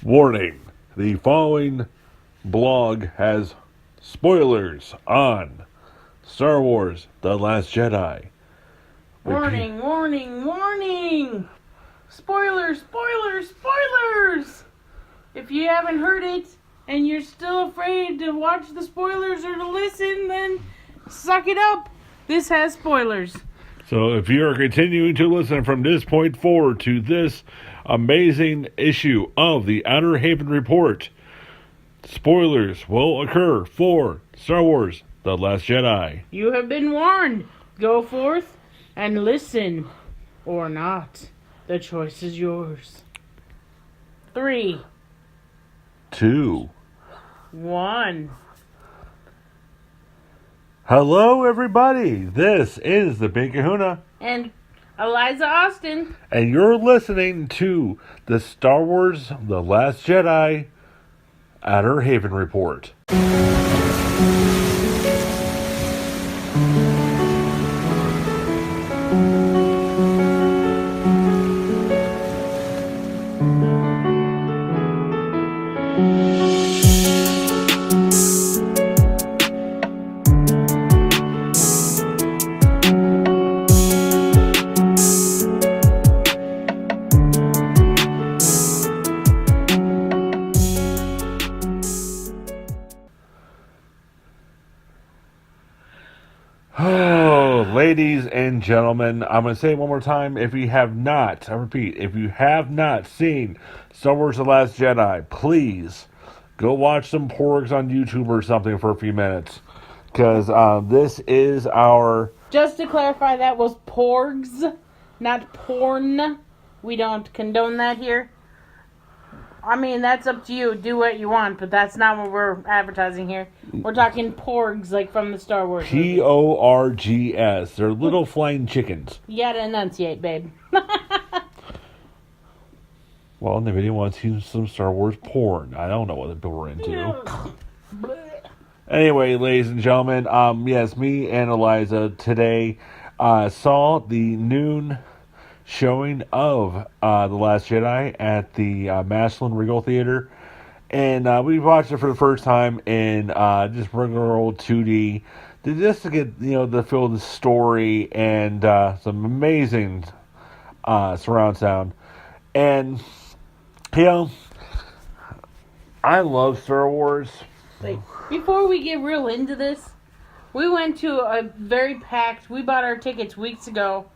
Warning, the following blog has spoilers on Star Wars The Last Jedi. Warning, warning, warning! Spoilers, spoilers, spoilers! If you haven't heard it and you're still afraid to watch the spoilers or to listen, then suck it up. This has spoilers. So if you are continuing to listen from this point forward to this amazing issue of the Outer Haven Report, spoilers will occur for Star Wars The Last Jedi. You have been warned. Go forth and listen. Or not. The choice is yours. 3, 2. 1. Hello everybody, this is the Big Kahuna. And Eliza Austin. And you're listening to the Star Wars The Last Jedi Outer Haven Report. Ladies and gentlemen, I'm going to say it one more time. If you have not, I repeat, if you have not seen Star Wars The Last Jedi, please go watch some porgs on YouTube or something for a few minutes. Because this is our... Just to clarify, that was porgs, not porn. We don't condone that here. I mean, that's up to you. Do what you want, but that's not what we're advertising here. We're talking porgs, like from the Star Wars movie. Porgs. They're little flying chickens. You gotta enunciate, babe. Well, if anyone wants to see some Star Wars porn, I don't know what the people are into. Anyway, ladies and gentlemen, yes, me and Eliza today saw the noon showing of The Last Jedi at the Massillon Regal Theater. And we watched it for the first time in just regular old 2D, just to get, to feel the story and some amazing surround sound. And, I love Star Wars. Like, before we get real into this, we went to a very packed, we bought our tickets weeks ago,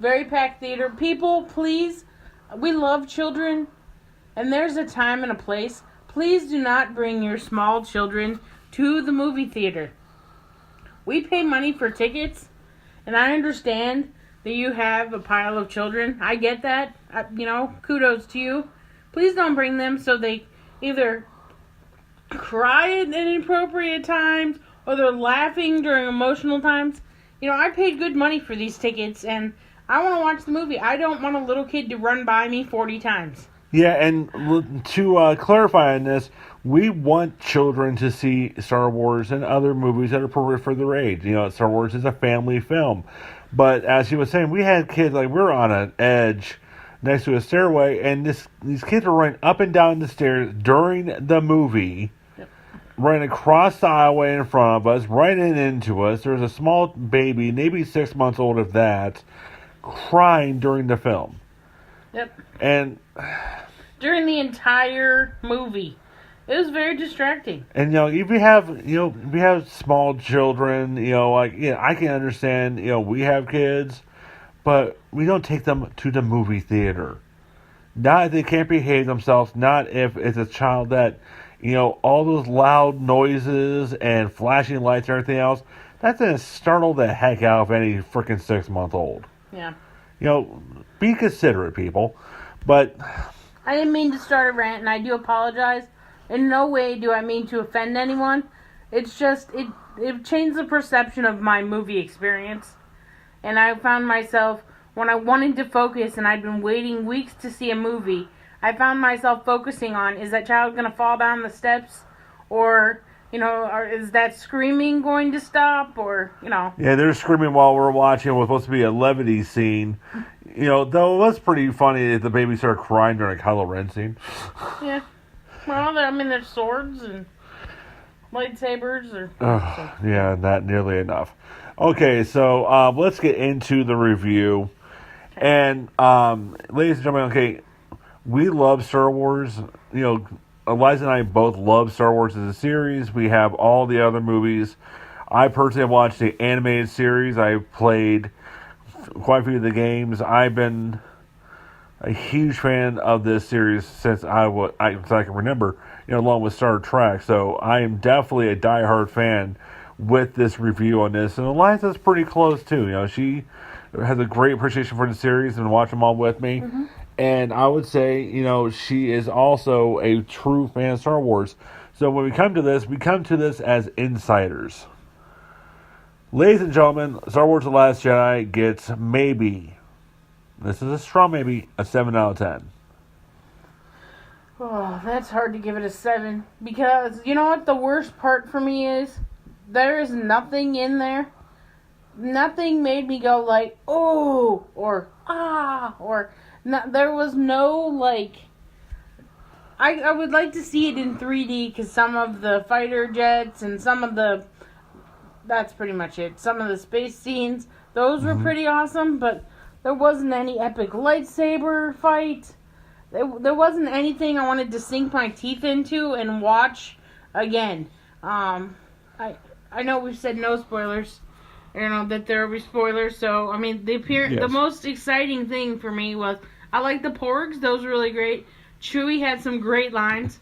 very packed theater. People, please, we love children, and there's a time and a place. Please do not bring your small children to the movie theater. We pay money for tickets, and I understand that you have a pile of children. I get that. Kudos to you. Please don't bring them so they either cry at inappropriate times or they're laughing during emotional times. I paid good money for these tickets, and I want to watch the movie. I don't want a little kid to run by me 40 times. Yeah, and to clarify on this, we want children to see Star Wars and other movies that are appropriate for their age. Star Wars is a family film. But as he was saying, we had kids, like, we were on an edge next to a stairway, and these kids were running up and down the stairs during the movie, running across the aisleway in front of us, right into us. There was a small baby, maybe 6 months old if that, crying during the film. Yep. And during the entire movie, it was very distracting. And if we have small children, I can understand. We have kids, but we don't take them to the movie theater. Not if they can't behave themselves. Not if it's a child that, all those loud noises and flashing lights and everything else. That's gonna startle the heck out of any freaking 6-month-old. Yeah. Be considerate, people. But I didn't mean to start a rant, and I do apologize. In no way do I mean to offend anyone. It's just, it changed the perception of my movie experience. And I found myself, when I wanted to focus, and I'd been waiting weeks to see a movie, I found myself focusing on, is that child going to fall down the steps? Or, or is that screaming going to stop? Or, Yeah, they're screaming while we're watching. It was supposed to be a levity scene. Though it was pretty funny that the baby started crying during a Kylo Ren scene. Yeah. Well, I mean, there's swords and lightsabers. Yeah, not nearly enough. Okay, so let's get into the review. And, ladies and gentlemen, okay, we love Star Wars. You know, Eliza and I both love Star Wars as a series. We have all the other movies. I personally have watched the animated series. I've played quite a few of the games. I've been a huge fan of this series since since I can remember, along with Star Trek. So I am definitely a diehard fan with this review on this. And Eliza's pretty close too. She has a great appreciation for the series and watch them all with me. Mm-hmm. And I would say, she is also a true fan of Star Wars. So when we come to this as insiders. Ladies and gentlemen, Star Wars The Last Jedi gets maybe, this is a strong maybe, a 7 out of 10. Oh, that's hard to give it a 7. Because, you know what the worst part for me is? There is nothing in there. Nothing made me go like, oh, or ah, or... there was no, like... I would like to see it in 3D, because some of the fighter jets and some of the... That's pretty much it. Some of the space scenes, those were pretty awesome, but there wasn't any epic lightsaber fight. There wasn't anything I wanted to sink my teeth into and watch again. I know we've said no spoilers, that there will be spoilers, so, I mean, the most exciting thing for me was, I like the porgs, those were really great. Chewie had some great lines.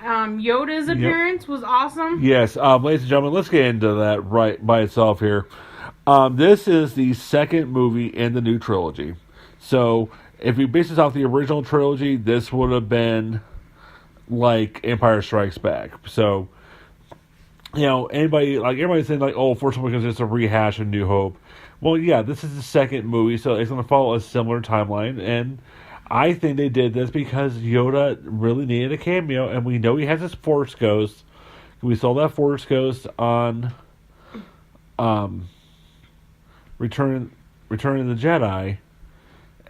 Yoda's appearance was awesome. Yes, ladies and gentlemen, let's get into that right by itself here. This is the second movie in the new trilogy. So, if we base this off the original trilogy, this would have been like Empire Strikes Back. So, everybody's saying like, oh, Force Awakens is just a rehash of New Hope. Well, yeah, this is the second movie, so it's going to follow a similar timeline, and I think they did this because Yoda really needed a cameo, and we know he has his Force Ghost. We saw that Force Ghost on Return of the Jedi.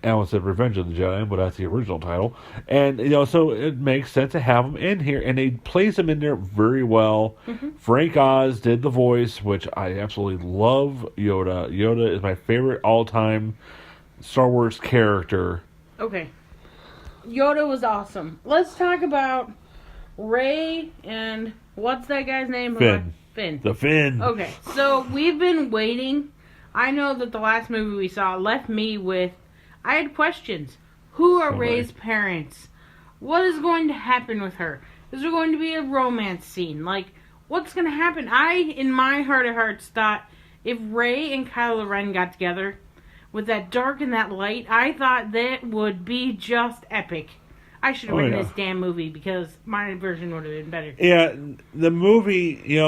I almost said Revenge of the Jedi, but that's the original title. And, so it makes sense to have him in here, and they place him in there very well. Mm-hmm. Frank Oz did the voice, which I absolutely love Yoda. Yoda is my favorite all-time Star Wars character. Okay. Yoda was awesome. Let's talk about Rey and what's that guy's name? Finn. The Finn. Okay, so we've been waiting. I know that the last movie we saw left me with... I had questions. Who are Rey's parents? What is going to happen with her? Is there going to be a romance scene? Like, what's going to happen? I, in my heart of hearts, thought if Rey and Kylo Ren got together... with that dark and that light, I thought that would be just epic. I should have written this damn movie because my version would have been better. Yeah, the movie,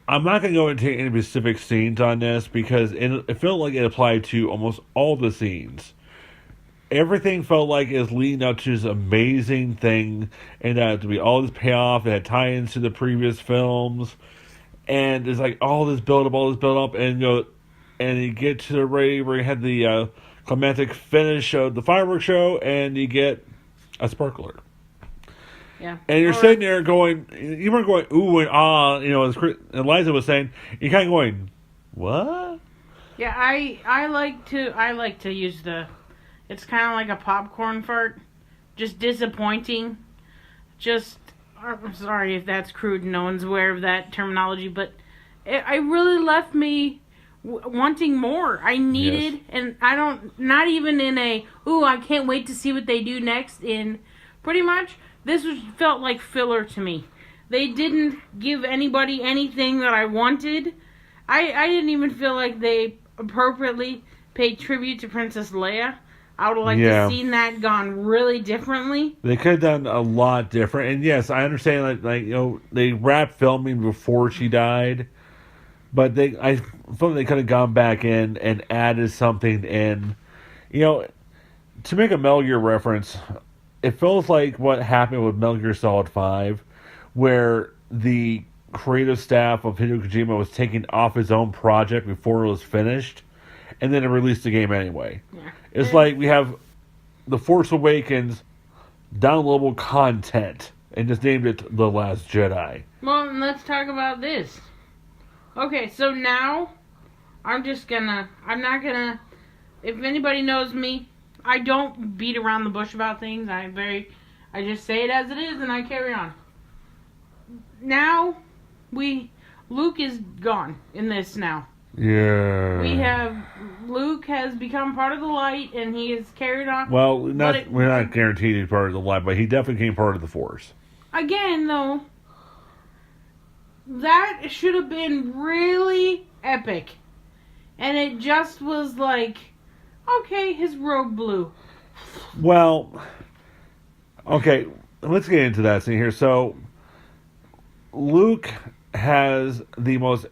I'm not going to go into any specific scenes on this because it felt like it applied to almost all the scenes. Everything felt like it was leading up to this amazing thing, and that to be all this payoff. It had tie-ins to the previous films, and there's like all this build up, and you get to the Rey where you had the climactic finish of the fireworks show, and you get a sparkler. Yeah. And you're sitting there going, you weren't going ooh and ah, as Eliza was saying, you're kind of going, what? Yeah, I like to use it's kind of like a popcorn fart, just disappointing. I'm sorry if that's crude, no one's aware of that terminology, but it really left me wanting more. I needed, and not even in I can't wait to see what they do next. Pretty much, this felt like filler to me. They didn't give anybody anything that I wanted. I didn't even feel like they appropriately paid tribute to Princess Leia. I would have liked to have seen that gone really differently. They could have done a lot different. And yes, I understand they wrapped filming before she died. But I felt they could have gone back in and added something in. To make a Metal Gear reference, it feels like what happened with Metal Gear Solid 5, where the creative staff of Hideo Kojima was taking off his own project before it was finished, and then it released the game anyway. Yeah. It's like we have The Force Awakens downloadable content and just named it The Last Jedi. Well, let's talk about this. Okay, so now I'm not gonna, if anybody knows me, I don't beat around the bush about things. I just say it as it is and I carry on. Now, Luke is gone in this now. Yeah. Luke has become part of the light and he is carried on. Well, we're not guaranteed he's part of the light, but he definitely became part of the Force. Again, though, that should have been really epic. And it just was like, okay, his robe blew. Well, okay, let's get into that scene here. So, Luke has the most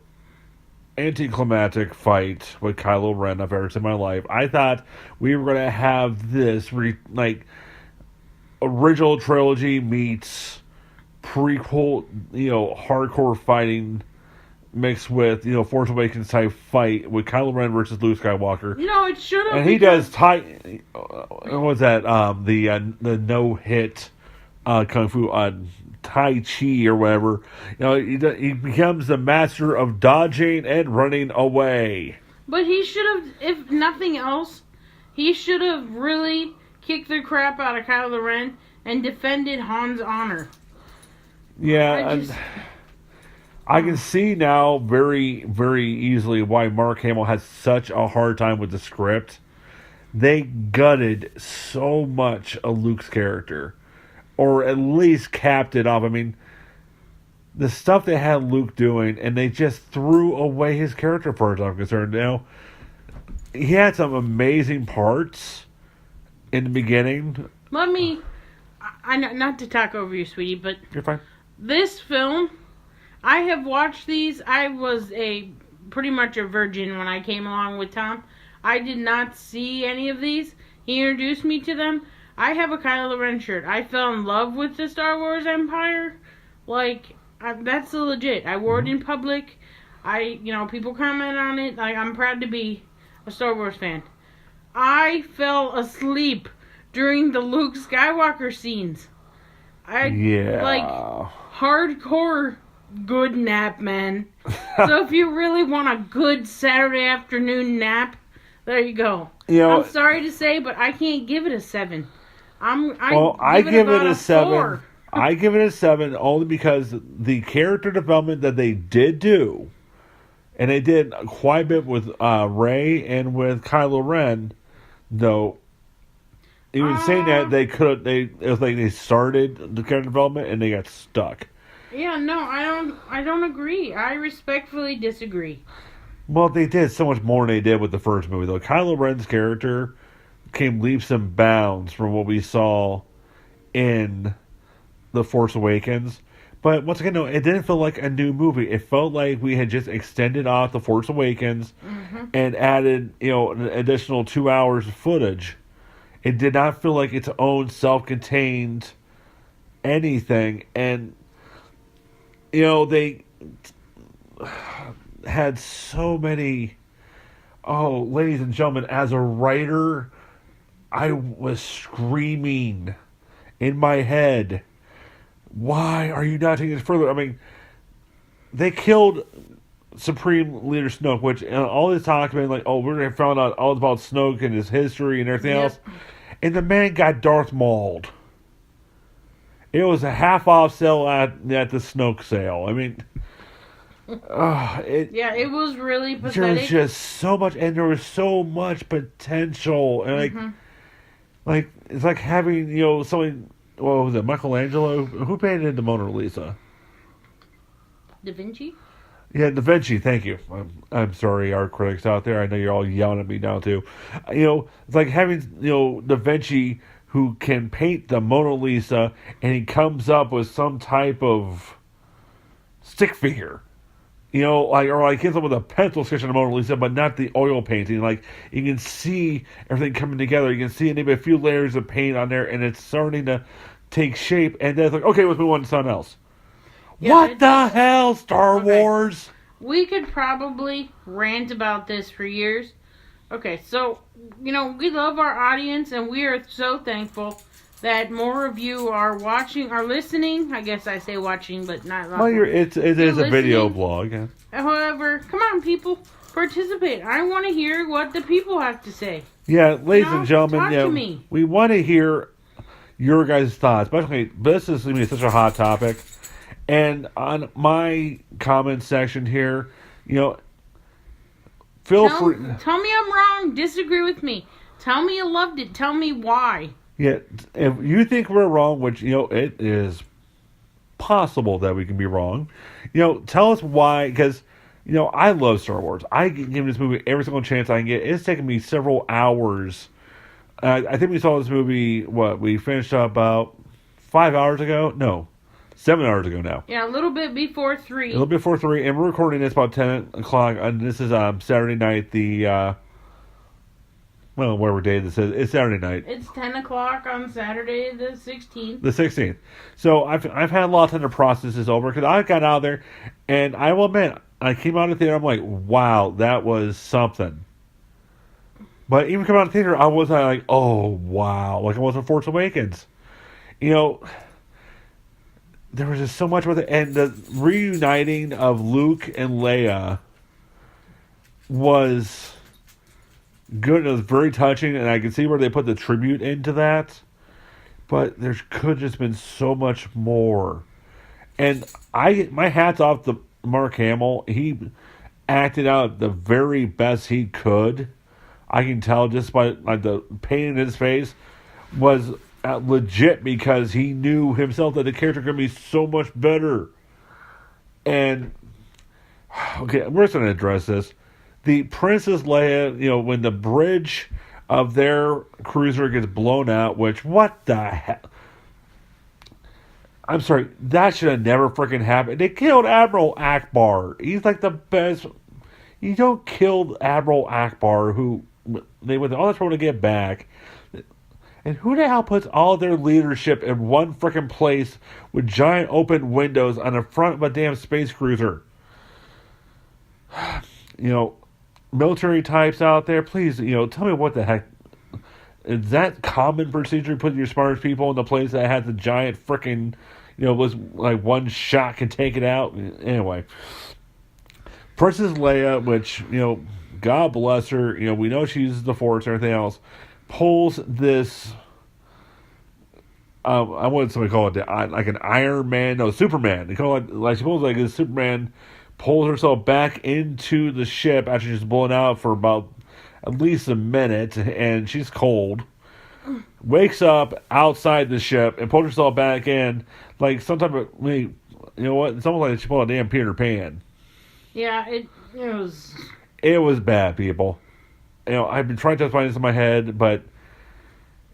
anticlimactic fight with Kylo Ren I've ever seen in my life. I thought we were going to have this, original trilogy meets prequel, hardcore fighting mixed with, Force Awakens type fight with Kylo Ren versus Luke Skywalker. It should have. And he does what was that? The no hit kung fu Tai Chi or whatever. He becomes the master of dodging and running away. But he should have, if nothing else, he should have really kicked the crap out of Kylo Ren and defended Han's honor. Yeah, I can see now very, very easily why Mark Hamill has such a hard time with the script. They gutted so much of Luke's character. Or at least capped it off. I mean, the stuff they had Luke doing, and they just threw away his character, as far as I'm concerned. He had some amazing parts in the beginning. Not to talk over you, sweetie, but You're fine. This film, I have watched these. I was pretty much a virgin when I came along with Tom. I did not see any of these. He introduced me to them. I have a Kylo Ren shirt. I fell in love with the Star Wars Empire. That's legit. I wore it in public. People comment on it. I'm proud to be a Star Wars fan. I fell asleep during the Luke Skywalker scenes. Hardcore good nap, man. So if you really want a good Saturday afternoon nap, there you go. I'm sorry to say, but I can't give it a 7. I give it a 7. 4. I give it a 7 only because the character development that they did do, and they did quite a bit with Rey and with Kylo Ren, though. Even saying that, it was like they started the character development and they got stuck. Yeah, no, I don't agree. I respectfully disagree. Well, they did so much more than they did with the first movie, though. Kylo Ren's character came leaps and bounds from what we saw in The Force Awakens. But once again, no, it didn't feel like a new movie. It felt like we had just extended off The Force Awakens and added, an additional 2 hours of footage. It did not feel like its own self-contained anything. And, they had so many... Oh, ladies and gentlemen, as a writer, I was screaming in my head, why are you not taking this further? I mean, they killed Supreme Leader Snoke, which all this talk about, we're going to find out all about Snoke and his history and everything else. And the man got Darth Mauled. It was a half-off sale at the Snoke sale. I mean... it was really pathetic. There was just so much, and there was so much potential, and it's like having something. What was it, Michelangelo? Who painted the Mona Lisa? Da Vinci. Yeah, Da Vinci. Thank you. I'm sorry, art critics out there. I know you're all yelling at me now too. It's like having Da Vinci who can paint the Mona Lisa, and he comes up with some type of stick figure. Or he comes up with a pencil sketch on the Mona Lisa, but not the oil painting. You can see everything coming together. You can see maybe a few layers of paint on there, and it's starting to take shape. And then it's like, okay, let's move on to something else. Yeah, what the hell, Star Wars? We could probably rant about this for years. Okay, so, we love our audience, and we are so thankful that more of you are watching, are listening. I guess I say watching, but not. Well, it is a video blog. Yeah. However, come on, people, participate. I want to hear what the people have to say. Yeah, ladies and gentlemen, talk to me. We want to hear your guys' thoughts. Especially, this is going to be such a hot topic. And on my comment section here, feel free. Tell me I'm wrong. Disagree with me. Tell me you loved it. Tell me why. Yeah, if you think we're wrong, which, it is possible that we can be wrong, tell us why, because, I love Star Wars. I give this movie every single chance I can get. It's taken me several hours. I think we saw this movie, we finished up about 5 hours ago? No, 7 hours ago now. Yeah, a little bit before 3. A little bit before 3, and we're recording this about 10 o'clock, and this is Saturday night, whatever day this is. It's Saturday night. It's 10 o'clock on Saturday the 16th. The 16th. So I've had a lot of time to process this over, because I got out there, and I will admit, I came out of the theater, I'm like, wow, that was something. But even coming out of the theater, I wasn't like, oh, wow, like I was in Force Awakens. There was just so much with it, and the reuniting of Luke and Leia was good. It was very touching, and I can see where they put the tribute into that. But there could have just been so much more. And my hat's off to Mark Hamill. He acted out the very best he could. I can tell just by the pain in his face was legit, because he knew himself that the character could be so much better. And okay, we're just going to address this. The Princess Leia, when the bridge of their cruiser gets blown out, which, what the heck? I'm sorry, that should have never freaking happened. They killed Admiral Akbar. He's like the best. You don't kill Admiral Akbar, who they went all the trouble to get back. And who the hell puts all their leadership in one freaking place with giant open windows on the front of a damn space cruiser? Military types out there, please, tell me what the heck. Is that common procedure, putting your smartest people in the place that has a giant freaking, was like one shot can take it out? Anyway. Princess Leia, which, God bless her, we know she's the Force and everything else, pulls this, I wouldn't somebody call it like an Iron Man, no, Superman. They call it, like, she pulls like this Superman, pulls herself back into the ship after she's blown out for about at least a minute, and she's cold. Wakes up outside the ship and pulls herself back in like some type of, you know what? It's almost like she pulled a damn Peter Pan. Yeah, it was. It was bad, people. I've been trying to find this in my head, but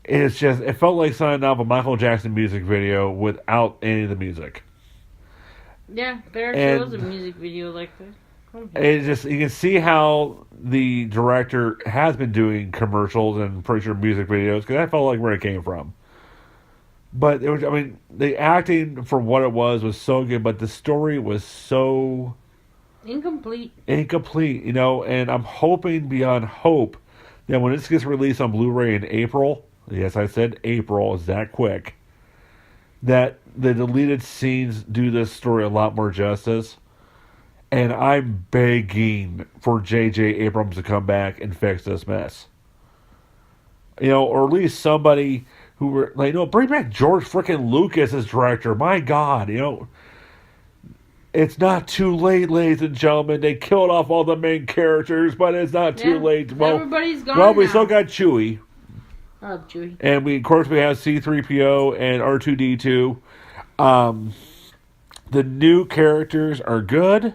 it felt like signing off a Michael Jackson music video without any of the music. Yeah, there actually was a music video like that. You can see how the director has been doing commercials and pretty sure music videos, because that felt like where it came from. But the acting for what it was so good, but the story was so incomplete, and I'm hoping beyond hope that when this gets released on Blu-ray in April, yes, I said April, is that quick, that the deleted scenes do this story a lot more justice. And I'm begging for J.J. Abrams to come back and fix this mess. Or at least somebody who bring back George freaking Lucas as director. My God, it's not too late, ladies and gentlemen. They killed off all the main characters, but it's not too late. Well, everybody's gone. Well, we still got Chewie. I love Chewie. And of course we have C-3PO and R2-D2. The new characters are good.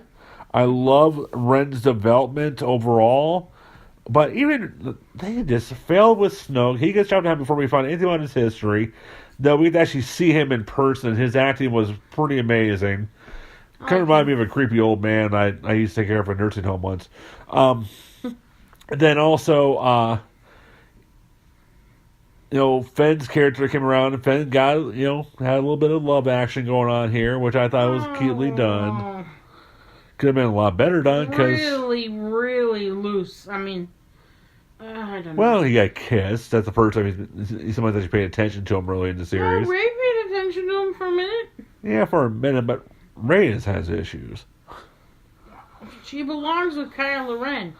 I love Ren's development overall. But even they just failed with Snoke. He gets dropped down before we find anything on his history. Though we could actually see him in person. His acting was pretty amazing. Kind of reminded me of a creepy old man I used to take care of a nursing home once. Then also, Fenn's character came around, and Fenn got, had a little bit of love action going on here, which I thought was cutely done. Could have been a lot better done, because really, really loose. I don't know. Well, he got kissed. That's the first time he's someone's actually paid attention to him really in the No, series. Ray paid attention to him for a minute. Yeah, for a minute, but Reyes has issues. She belongs with Kylo Ren.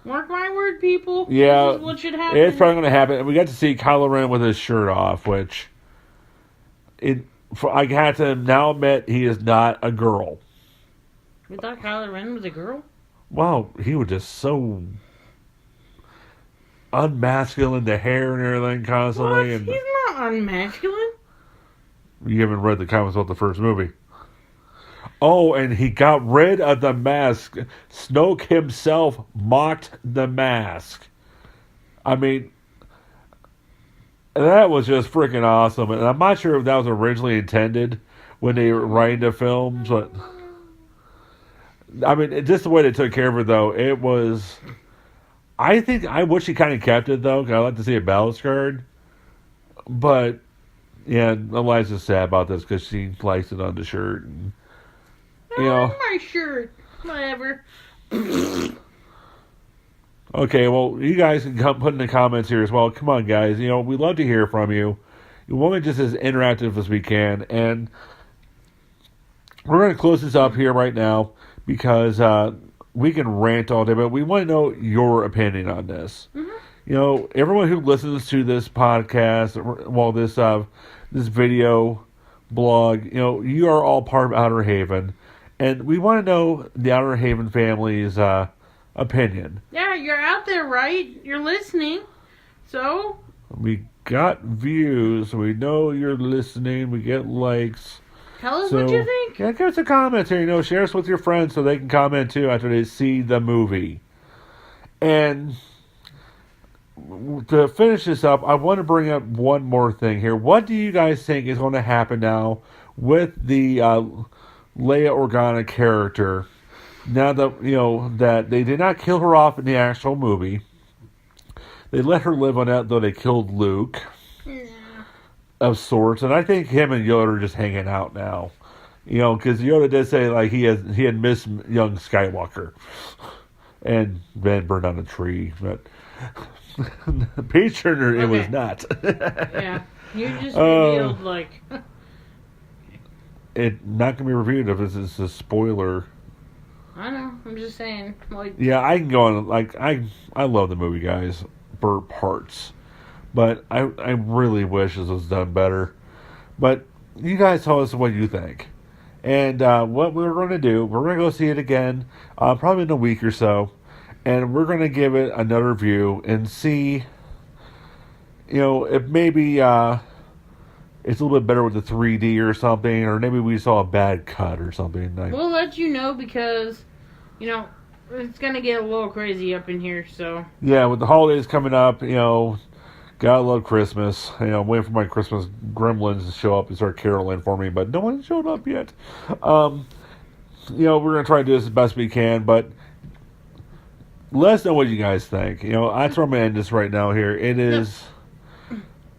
Mark my word, people. Yeah, This is what should happen. it's probably going to happen. And we got to see Kylo Ren with his shirt off, which I had to now admit he is not a girl. You thought Kylo Ren was a girl? Wow, he was just so unmasculine, the hair and everything constantly. What? And He's not unmasculine. you haven't read the comics about the first movie. Oh, and he got rid of the mask. Snoke himself mocked the mask. I mean, that was just freaking awesome. And I'm not sure if that was originally intended when they were writing the films, but I mean, just the way they took care of it, though, it was. I wish he kind of kept it though, because I like to see a battle scarred. But yeah, Eliza's sad about this because she likes it on the shirt. And, you know, my shirt. Whatever. okay, well, you guys can come put in the comments here as well. Come on, guys. You know, we love to hear from you. We want to be just as interactive as we can. And we're going to close this up here right now because we can rant all day, but we want to know your opinion on this. Mm-hmm. You know, everyone who listens to this podcast, well, this video blog, you know, you are all part of Outer Haven. And we want to know the Outer Haven family's opinion. Yeah, you're out there, right? You're listening. So? We got views. We know you're listening. We get likes. Tell us what you think. Yeah, give us a comment here. You know, share us with your friends so they can comment too after they see the movie. And to finish this up, I want to bring up one more thing here. What do you guys think is going to happen now with the Leia Organa character? Now that, you know, that they did not kill her off in the actual movie. They let her live on that, though they killed Luke. Yeah. Of sorts. And I think him and Yoda are just hanging out now. You know, because Yoda did say, like, he had missed young Skywalker. And Ben burned on a tree. But Page Turner, it was not. Yeah. You just revealed, like... It not going to be reviewed if it's a spoiler. I know. I'm just saying. Like, yeah, I can go on. Like, I love the movie, guys, for parts. But I really wish this was done better. But you guys tell us what you think. And what we're going to do, we're going to go see it again, probably in a week or so. And we're going to give it another review and see, you know, if maybe it's a little bit better with the 3D or something. Or maybe we saw a bad cut or something. We'll let you know because, you know, it's going to get a little crazy up in here, so. Yeah, with the holidays coming up, you know... Gotta love Christmas. You know, I'm waiting for my Christmas gremlins to show up and start caroling for me, but no one showed up yet. You know, we're gonna try to do this as best we can, but let us know what you guys think. You know, that's where I'm gonna end this right now here. It is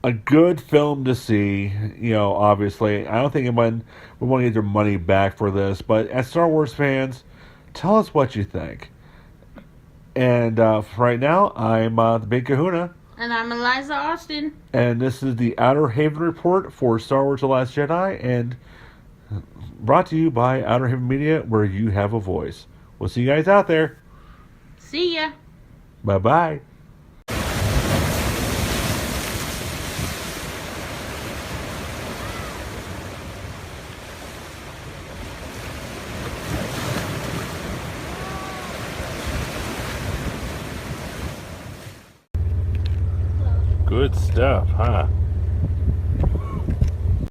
a good film to see, you know, obviously. I don't think anyone would want to get their money back for this, but as Star Wars fans, tell us what you think. And right now, I'm the Big Kahuna. And I'm Eliza Austin. And this is the Outer Haven Report for Star Wars The Last Jedi, and brought to you by Outer Haven Media, where you have a voice. We'll see you guys out there. See ya. Bye-bye. Good stuff, huh?